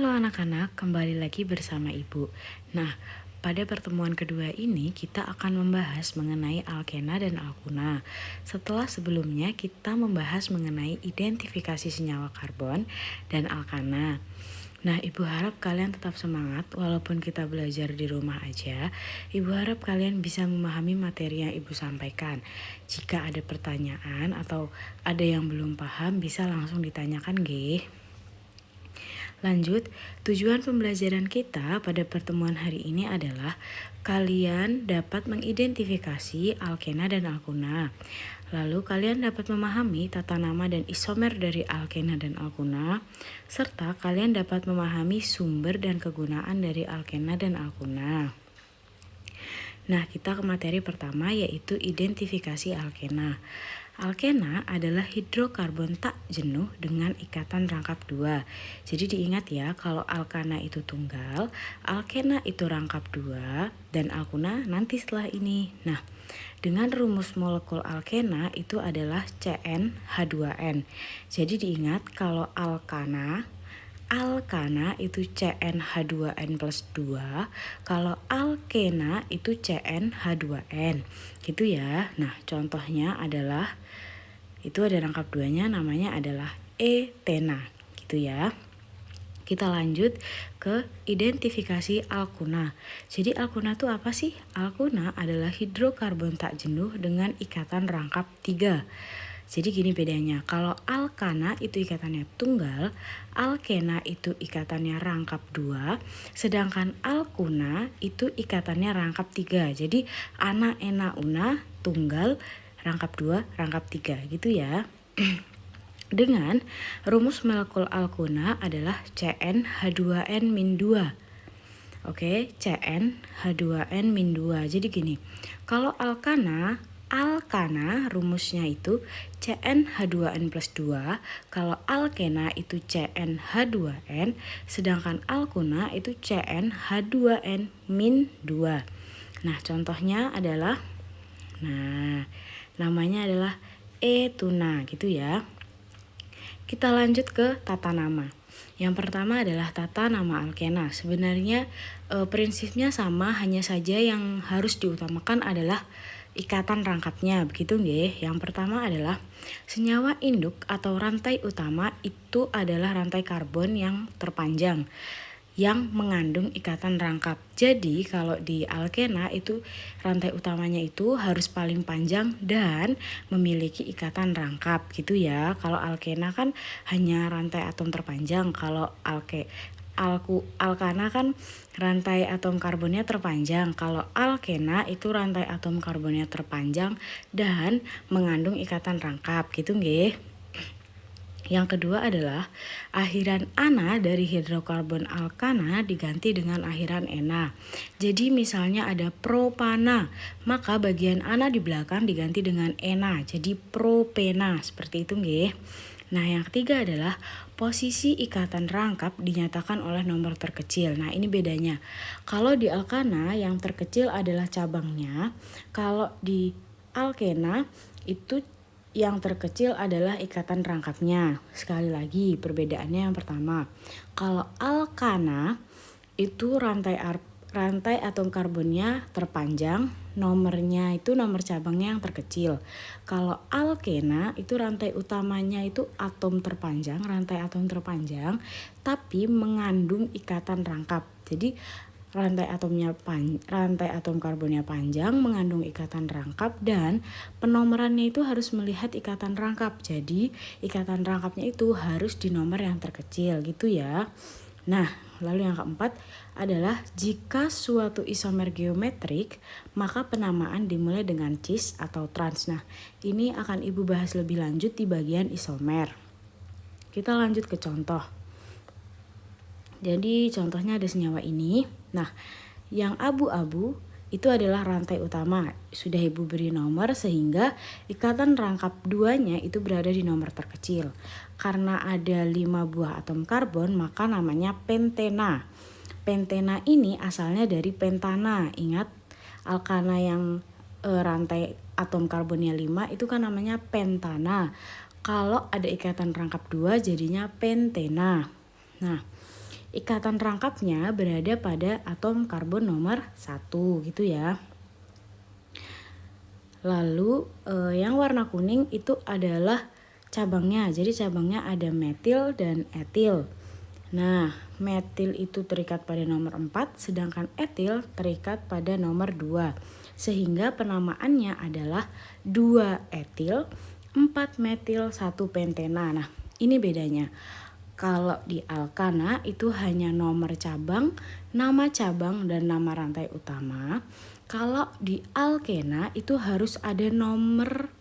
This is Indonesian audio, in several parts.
Halo anak-anak, kembali lagi bersama Ibu. Nah, pada pertemuan kedua ini kita akan membahas mengenai alkena dan alkuna. Setelah sebelumnya kita membahas mengenai identifikasi senyawa karbon dan alkana. Nah, Ibu harap kalian tetap semangat walaupun kita belajar di rumah aja. Ibu harap kalian bisa memahami materi yang Ibu sampaikan. Jika ada pertanyaan atau ada yang belum paham bisa langsung ditanyakan, nggih. Lanjut, tujuan pembelajaran kita pada pertemuan hari ini adalah kalian dapat mengidentifikasi alkena dan alkuna. Lalu kalian dapat memahami tata nama dan isomer dari alkena dan alkuna, serta kalian dapat memahami sumber dan kegunaan dari alkena dan alkuna. Nah, kita ke materi pertama yaitu identifikasi alkena. Alkena adalah hidrokarbon tak jenuh dengan ikatan rangkap 2. Jadi diingat ya, kalau alkana itu tunggal, alkena itu rangkap 2, dan alkuna nanti setelah ini. Nah, dengan rumus molekul alkena itu adalah CnH2n. Jadi diingat kalau alkana itu CnH2n plus 2, kalau alkena itu CnH2n. Gitu ya. Nah, contohnya adalah itu ada rangkap 2-nya namanya adalah etena. Gitu ya. Kita lanjut ke identifikasi alkuna. Jadi alkuna itu apa sih? Alkuna adalah hidrokarbon tak jenuh dengan ikatan rangkap 3. Jadi gini bedanya, kalau alkana itu ikatannya tunggal, alkena itu ikatannya rangkap 2, sedangkan alkuna itu ikatannya rangkap 3. Jadi ana, ena, una, tunggal, rangkap 2, rangkap 3 gitu ya. Dengan rumus molekul alkuna adalah CnH2n-2. Oke, CnH2n-2. Jadi gini, kalau alkana rumusnya itu CnH2n plus 2, kalau alkena itu CnH2n, sedangkan alkuna itu CnH2n-2. Nah, contohnya adalah, namanya adalah etuna gitu ya. Kita lanjut ke tata nama. Yang pertama adalah tata nama alkena. Sebenarnya prinsipnya sama, hanya saja yang harus diutamakan adalah ikatan rangkapnya, begitu nggih. Yang pertama adalah senyawa induk atau rantai utama itu adalah rantai karbon yang terpanjang yang mengandung ikatan rangkap. Jadi kalau di alkena itu rantai utamanya itu harus paling panjang dan memiliki ikatan rangkap gitu ya. Kalau alkena kan hanya rantai atom terpanjang, kalau alkana kan rantai atom karbonnya terpanjang. Kalau alkena itu rantai atom karbonnya terpanjang dan mengandung ikatan rangkap gitu nggih. Yang kedua adalah akhiran ana dari hidrokarbon alkana diganti dengan akhiran ena. Jadi misalnya ada propana, maka bagian ana di belakang diganti dengan ena. Jadi propena, seperti itu nggih. Nah, yang ketiga adalah posisi ikatan rangkap dinyatakan oleh nomor terkecil. Nah, ini bedanya. Kalau di alkana yang terkecil adalah cabangnya, kalau di alkena itu yang terkecil adalah ikatan rangkapnya. Sekali lagi perbedaannya yang pertama, kalau alkana itu rantai atom karbonnya terpanjang, nomornya itu nomor cabangnya yang terkecil. Kalau alkena itu rantai utamanya itu rantai atom terpanjang, tapi mengandung ikatan rangkap. Jadi rantai atom karbonnya panjang, mengandung ikatan rangkap, dan penomorannya itu harus melihat ikatan rangkap. Jadi ikatan rangkapnya itu harus di nomor yang terkecil gitu ya. Nah, lalu yang keempat adalah jika suatu isomer geometrik, maka penamaan dimulai dengan cis atau trans. Nah, ini akan Ibu bahas lebih lanjut di bagian isomer. Kita lanjut ke contoh. Jadi contohnya ada senyawa ini. Nah, yang abu-abu itu adalah rantai utama. Sudah Ibu beri nomor sehingga ikatan rangkap 2-nya itu berada di nomor terkecil. Karena ada 5 buah atom karbon, maka namanya pentena. Pentena ini asalnya dari pentana. Ingat, alkana yang rantai atom karbonnya 5 itu kan namanya pentana. Kalau ada ikatan rangkap 2 jadinya pentena. Nah, ikatan rangkapnya berada pada atom karbon nomor 1 gitu ya. Lalu yang warna kuning itu adalah cabangnya. Jadi cabangnya ada metil dan etil. Nah, metil itu terikat pada nomor 4, sedangkan etil terikat pada nomor 2. Sehingga penamaannya adalah 2 etil, 4 metil, 1 pentena. Nah, ini bedanya. Kalau di alkana itu hanya nomor cabang, nama cabang, dan nama rantai utama. Kalau di alkena itu harus ada nomor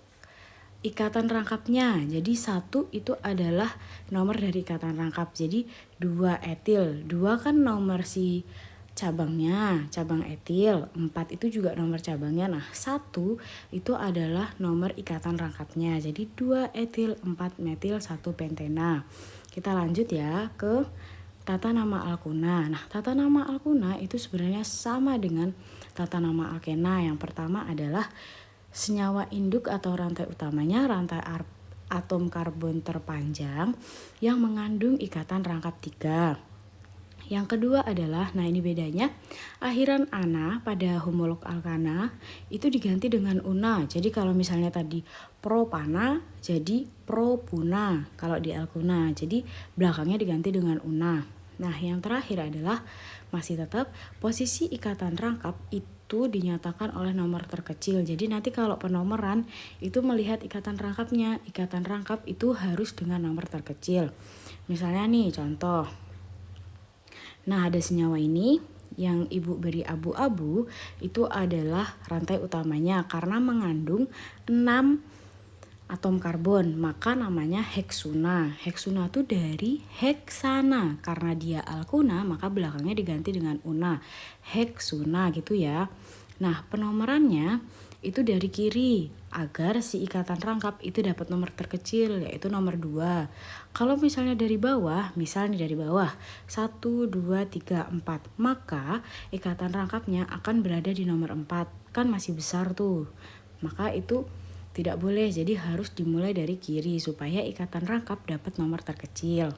ikatan rangkapnya. Jadi 1 itu adalah nomor dari ikatan rangkap. Jadi 2 etil. 2 kan nomor si cabangnya, cabang etil. 4 itu juga nomor cabangnya. Nah, 1 itu adalah nomor ikatan rangkapnya. Jadi 2 etil, 4 metil, 1 pentena. Kita lanjut ya ke tata nama alkuna. Nah, tata nama alkuna itu sebenarnya sama dengan tata nama alkena. Yang pertama adalah senyawa induk atau rantai utamanya rantai atom karbon terpanjang yang mengandung ikatan rangkap 3. Yang kedua adalah, nah ini bedanya, akhiran ana pada homolog alkana itu diganti dengan una. Jadi kalau misalnya tadi propana jadi propuna kalau di alkuna. Jadi belakangnya diganti dengan una. Nah yang terakhir adalah masih tetap posisi ikatan rangkap itu dinyatakan oleh nomor terkecil. Jadi nanti kalau penomoran itu melihat ikatan rangkapnya. Ikatan rangkap itu harus dengan nomor terkecil. Misalnya nih contoh. Nah, ada senyawa ini yang Ibu beri abu-abu itu adalah rantai utamanya karena mengandung 6 atom karbon, maka namanya heksuna. Heksuna itu dari heksana, karena dia alkuna maka belakangnya diganti dengan una. Heksuna gitu ya. Nah, penomorannya itu dari kiri agar si ikatan rangkap itu dapat nomor terkecil yaitu nomor 2. Kalau misalnya dari bawah, misalnya dari bawah 1, 2, 3, 4, maka ikatan rangkapnya akan berada di nomor 4. Kan masih besar tuh. Maka itu tidak boleh, jadi harus dimulai dari kiri supaya ikatan rangkap dapat nomor terkecil.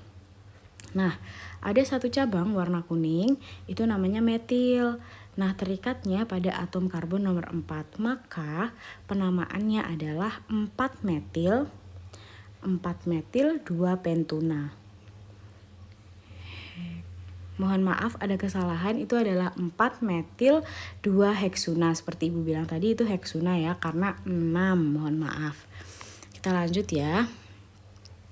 Nah, ada satu cabang warna kuning, itu namanya metil. Nah, terikatnya pada atom karbon nomor 4, maka penamaannya adalah 4 metil, 2 pentuna. Mohon maaf ada kesalahan, itu adalah 4 metil 2 heksuna. Seperti Ibu bilang tadi itu heksuna ya, karena 6, mohon maaf. Kita lanjut ya.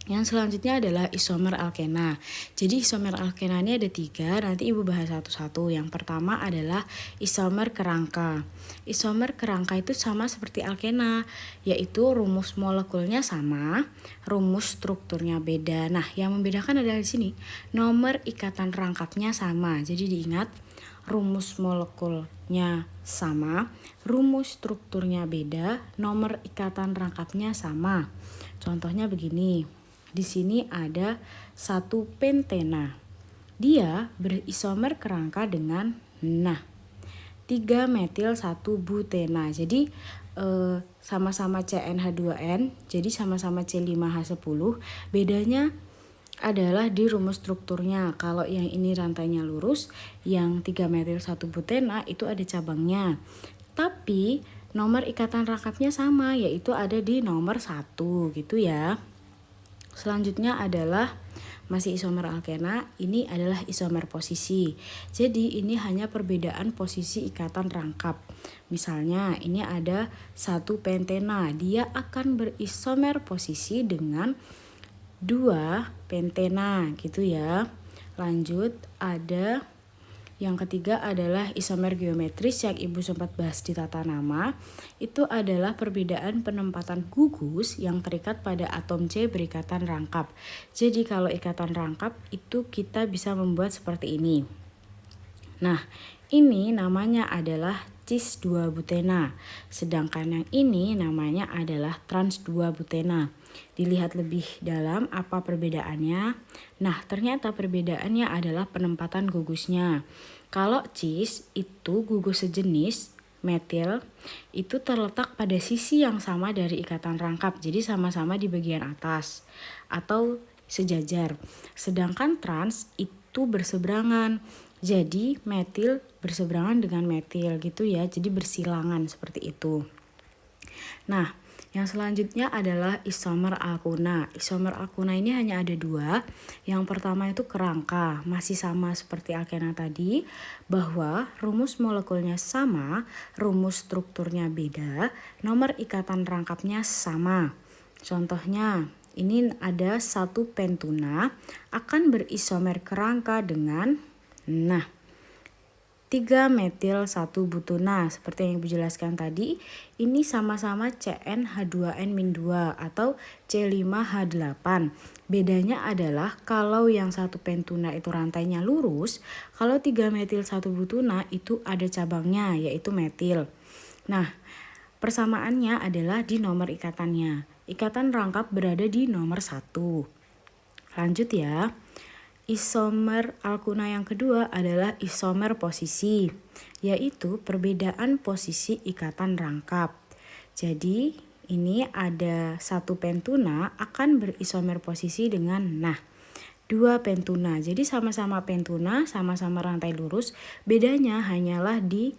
Yang selanjutnya adalah isomer alkena. Jadi isomer alkena ini ada 3, nanti Ibu bahas satu-satu. Yang pertama adalah isomer kerangka. Isomer kerangka itu sama seperti alkena, yaitu rumus molekulnya sama, rumus strukturnya beda. Nah, yang membedakan adalah di sini, nomor ikatan rangkapnya sama. Jadi diingat, rumus molekulnya sama, rumus strukturnya beda, nomor ikatan rangkapnya sama. Contohnya begini. Di sini ada 1 pentena. Dia berisomer kerangka dengan 3 metil 1 butena. Jadi sama-sama CnH2n, jadi sama-sama C5H10. Bedanya adalah di rumus strukturnya. Kalau yang ini rantainya lurus, yang 3 metil 1 butena itu ada cabangnya. Tapi nomor ikatan rangkapnya sama, yaitu ada di nomor 1 gitu ya. Selanjutnya adalah masih isomer alkena, ini adalah isomer posisi. Jadi ini hanya perbedaan posisi ikatan rangkap. Misalnya ini ada 1 pentena, dia akan berisomer posisi dengan 2 pentena gitu ya. Lanjut ada yang ketiga adalah isomer geometris yang Ibu sempat bahas di tata nama. Itu adalah perbedaan penempatan gugus yang terikat pada atom C berikatan rangkap. Jadi kalau ikatan rangkap itu kita bisa membuat seperti ini. Nah, ini namanya adalah cis 2 butena. Sedangkan yang ini namanya adalah trans 2 butena. Dilihat lebih dalam apa perbedaannya. Nah, ternyata perbedaannya adalah penempatan gugusnya. Kalau cis itu gugus sejenis metil itu terletak pada sisi yang sama dari ikatan rangkap. Jadi sama-sama di bagian atas atau sejajar. Sedangkan trans itu itu berseberangan. Jadi metil berseberangan dengan metil gitu ya. Jadi bersilangan seperti itu. Nah, yang selanjutnya adalah isomer alkuna. Isomer alkuna ini hanya ada 2. Yang pertama itu kerangka, masih sama seperti alkena tadi, bahwa rumus molekulnya sama, rumus strukturnya beda, nomor ikatan rangkapnya sama. Contohnya, ini ada satu pentuna akan berisomer kerangka dengan 3 metil 1 butuna. Seperti yang Ibu jelaskan tadi, ini sama-sama CnH2n-2 atau C5H8. Bedanya adalah kalau yang satu pentuna itu rantainya lurus, kalau 3 metil 1 butuna itu ada cabangnya yaitu metil. Nah, persamaannya adalah di nomor ikatannya. Ikatan rangkap berada di nomor 1. Lanjut ya. Isomer alkuna yang kedua adalah isomer posisi, yaitu perbedaan posisi ikatan rangkap. Jadi ini ada satu pentuna akan berisomer posisi dengan 2 pentuna. Jadi sama-sama pentuna, sama-sama rantai lurus, bedanya hanyalah di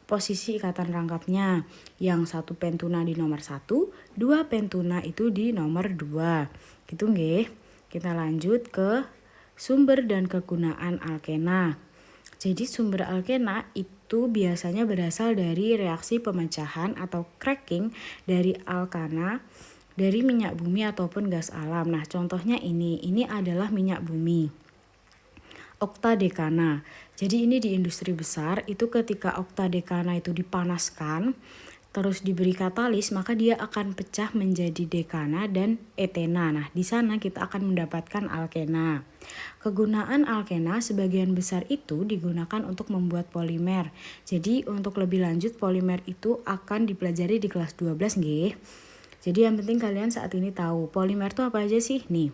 posisi ikatan rangkapnya. Yang satu pentuna di nomor 1, 2 pentuna itu di nomor 2. Gitu nggih. Kita lanjut ke sumber dan kegunaan alkena. Jadi sumber alkena itu biasanya berasal dari reaksi pemecahan atau cracking dari alkana dari minyak bumi ataupun gas alam. Nah, contohnya ini adalah minyak bumi. Oktadekana. Jadi ini di industri besar itu ketika oktadekana itu dipanaskan terus diberi katalis, maka dia akan pecah menjadi dekana dan etena. Nah, di sana kita akan mendapatkan alkena. Kegunaan alkena sebagian besar itu digunakan untuk membuat polimer. Jadi untuk lebih lanjut polimer itu akan dipelajari di kelas 12 nggih. Jadi yang penting kalian saat ini tahu polimer itu apa aja sih? Nih,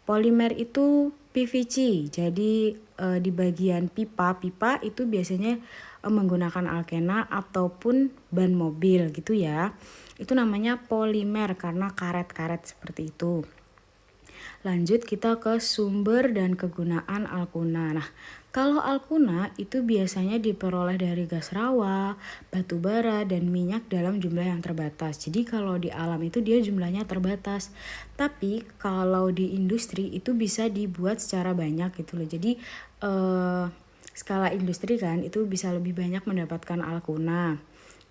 polimer itu PVC. Jadi di bagian pipa itu biasanya menggunakan alkena ataupun ban mobil gitu ya. Itu namanya polimer karena karet-karet seperti itu. Lanjut kita ke sumber dan kegunaan alkuna. Nah, kalau alkuna itu biasanya diperoleh dari gas rawa, batu bara, dan minyak dalam jumlah yang terbatas. Jadi kalau di alam itu dia jumlahnya terbatas. Tapi kalau di industri itu bisa dibuat secara banyak gitu loh. Jadi skala industri kan itu bisa lebih banyak mendapatkan alkuna.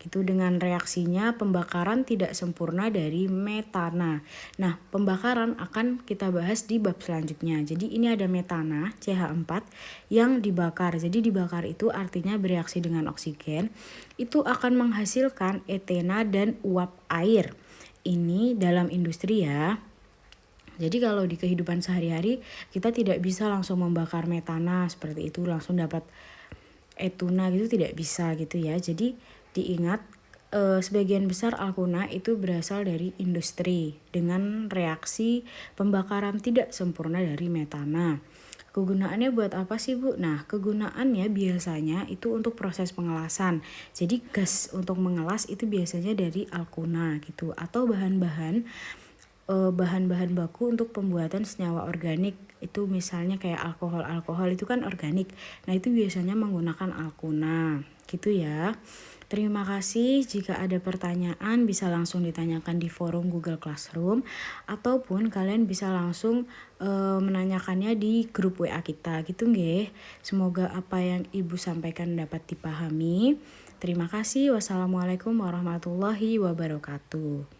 Gitu dengan reaksinya pembakaran tidak sempurna dari metana. Nah, pembakaran akan kita bahas di bab selanjutnya. Jadi ini ada metana CH4 yang dibakar. Jadi dibakar itu artinya bereaksi dengan oksigen. Itu akan menghasilkan etena dan uap air. Ini dalam industri ya. Jadi kalau di kehidupan sehari-hari kita tidak bisa langsung membakar metana seperti itu langsung dapat etuna gitu, tidak bisa gitu ya. Jadi diingat sebagian besar alkuna itu berasal dari industri dengan reaksi pembakaran tidak sempurna dari metana. Kegunaannya buat apa sih Bu? Nah, kegunaannya biasanya itu untuk proses pengelasan. Jadi gas untuk mengelas itu biasanya dari alkuna gitu atau bahan-bahan baku untuk pembuatan senyawa organik. Itu misalnya kayak alkohol itu kan organik. Nah, itu biasanya menggunakan alkuna. Gitu ya. Terima kasih. Jika ada pertanyaan bisa langsung ditanyakan di forum Google Classroom ataupun kalian bisa langsung menanyakannya di grup WA kita gitu nggih. Semoga apa yang Ibu sampaikan dapat dipahami. Terima kasih. Wassalamualaikum warahmatullahi wabarakatuh.